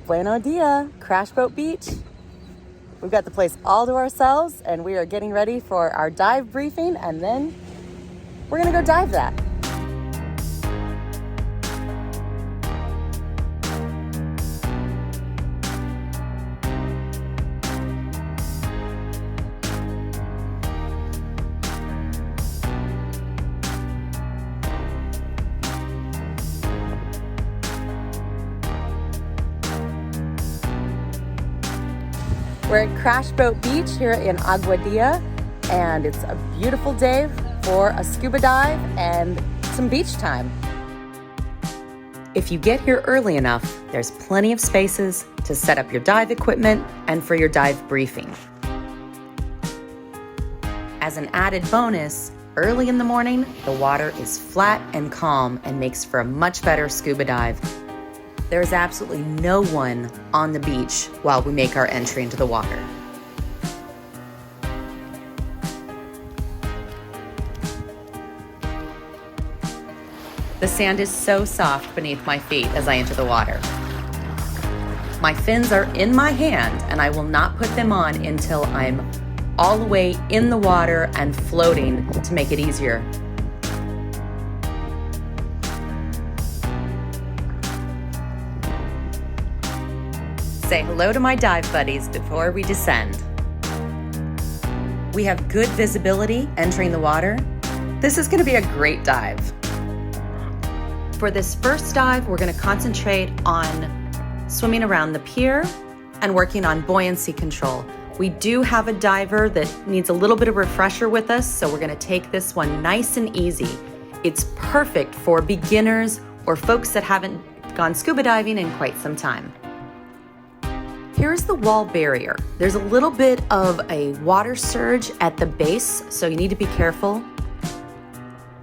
Bueno dia, Crash Boat Beach. We've got the place all to ourselves and we are getting ready for our dive briefing and then we're gonna go dive that. We're at Crash Boat Beach here in Aguadilla, and it's a beautiful day for a scuba dive and some beach time. If you get here early enough, there's plenty of spaces to set up your dive equipment and for your dive briefing. As an added bonus, early in the morning, the water is flat and calm and makes for a much better scuba dive. There is absolutely no one on the beach while we make our entry into the water. The sand is so soft beneath my feet as I enter the water. My fins are in my hand and I will not put them on until I'm all the way in the water and floating to make it easier. Say hello to my dive buddies before we descend. We have good visibility entering the water. This is going to be a great dive. For this first dive, we're going to concentrate on swimming around the pier and working on buoyancy control. We do have a diver that needs a little bit of refresher with us, so we're going to take this one nice and easy. It's perfect for beginners or folks that haven't gone scuba diving in quite some time. Here's the wall barrier. There's a little bit of a water surge at the base, so you need to be careful.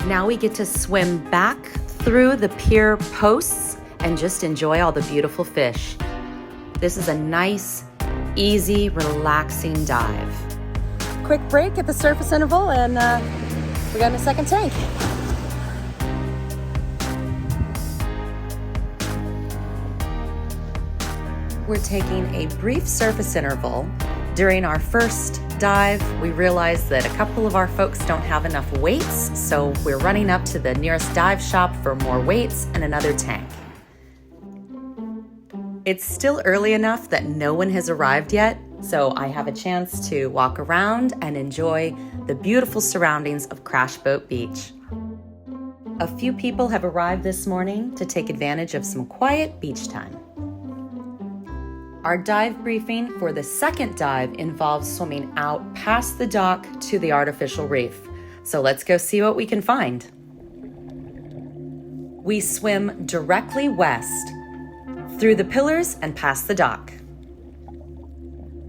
Now we get to swim back through the pier posts and just enjoy all the beautiful fish. This is a nice, easy, relaxing dive. Quick break at the surface interval and we got a second tank. We're taking a brief surface interval. During our first dive, we realized that a couple of our folks don't have enough weights, so we're running up to the nearest dive shop for more weights and another tank. It's still early enough that no one has arrived yet, so I have a chance to walk around and enjoy the beautiful surroundings of Crash Boat Beach. A few people have arrived this morning to take advantage of some quiet beach time. Our dive briefing for the second dive involves swimming out past the dock to the artificial reef. So let's go see what we can find. We swim directly west, through the pillars and past the dock.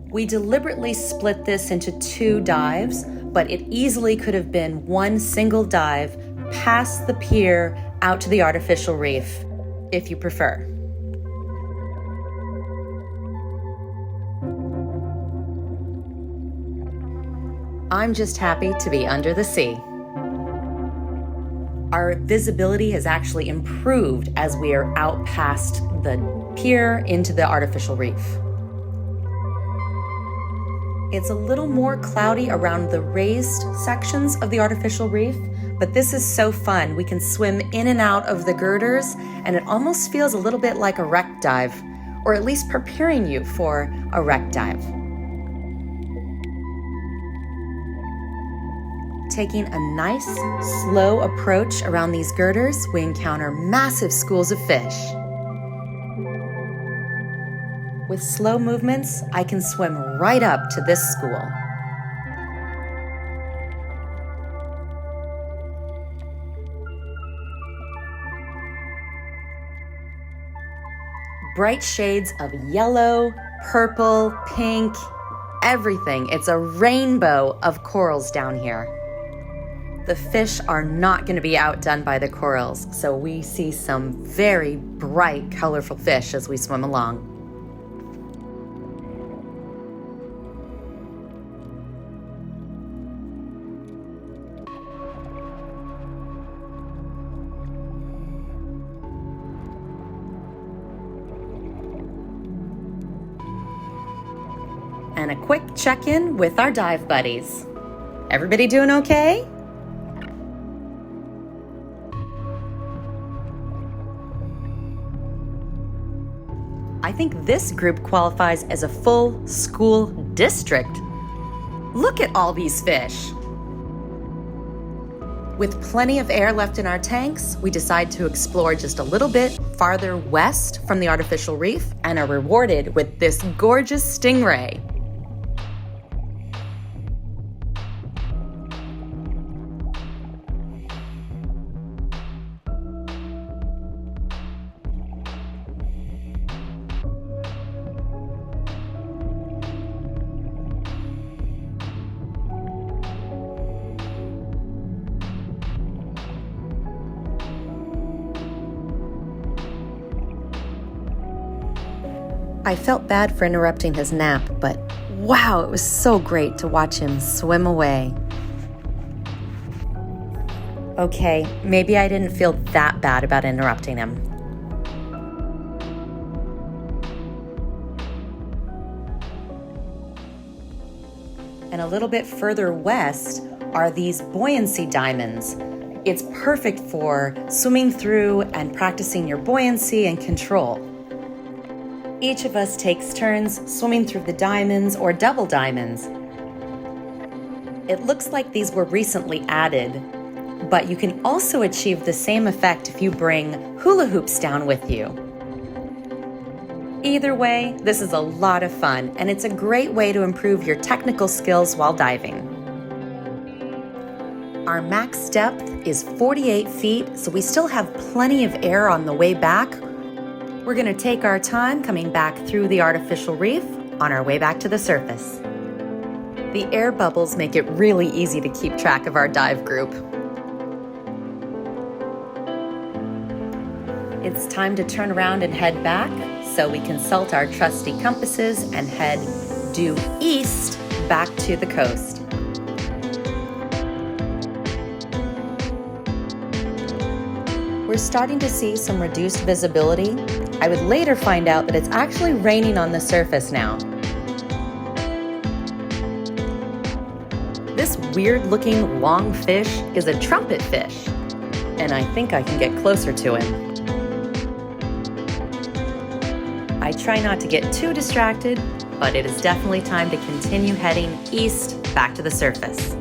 We deliberately split this into two dives, but it easily could have been one single dive past the pier out to the artificial reef, if you prefer. I'm just happy to be under the sea. Our visibility has actually improved as we are out past the pier into the artificial reef. It's a little more cloudy around the raised sections of the artificial reef, but this is so fun. We can swim in and out of the girders, and it almost feels a little bit like a wreck dive, or at least preparing you for a wreck dive. Taking a nice, slow approach around these girders, we encounter massive schools of fish. With slow movements, I can swim right up to this school. Bright shades of yellow, purple, pink, everything. It's a rainbow of corals down here. The fish are not going to be outdone by the corals, so we see some very bright, colorful fish as we swim along. and a quick check-in with our dive buddies. Everybody doing okay? I think this group qualifies as a full school district. Look at all these fish. With plenty of air left in our tanks, we decide to explore just a little bit farther west from the artificial reef and are rewarded with this gorgeous stingray. I felt bad for interrupting his nap, but wow, it was so great to watch him swim away. Okay, maybe I didn't feel that bad about interrupting him. And a little bit further west are these buoyancy diamonds. It's perfect for swimming through and practicing your buoyancy and control. Each of us takes turns swimming through the diamonds or double diamonds. It looks like these were recently added, but you can also achieve the same effect if you bring hula hoops down with you. Either way, this is a lot of fun, and it's a great way to improve your technical skills while diving. Our max depth is 48 feet, so we still have plenty of air on the way back. We're going to take our time coming back through the artificial reef on our way back to the surface. The air bubbles make it really easy to keep track of our dive group. It's time to turn around and head back, so we consult our trusty compasses and head due east back to the coast. We're starting to see some reduced visibility. I would later find out that it's actually raining on the surface now. This weird-looking long fish is a trumpet fish, and I think I can get closer to him. I try not to get too distracted, but it is definitely time to continue heading east back to the surface.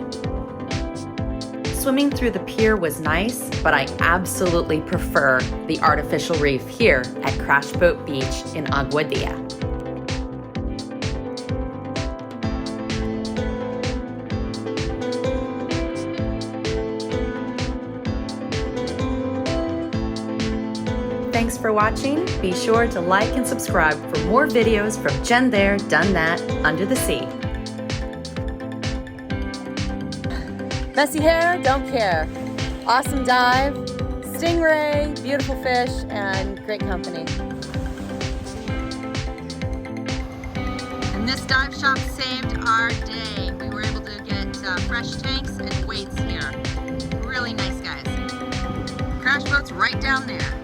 Swimming through the pier was nice, but I absolutely prefer the artificial reef here at Crash Boat Beach in Aguadilla. Thanks for watching. Be sure to like and subscribe for more videos from Jen There, Done That, Under the Sea. Messy hair, don't care. Awesome dive, stingray, beautiful fish, and great company. And this dive shop saved our day. We were able to get fresh tanks and weights here. Really nice guys. Crash Boat's right down there.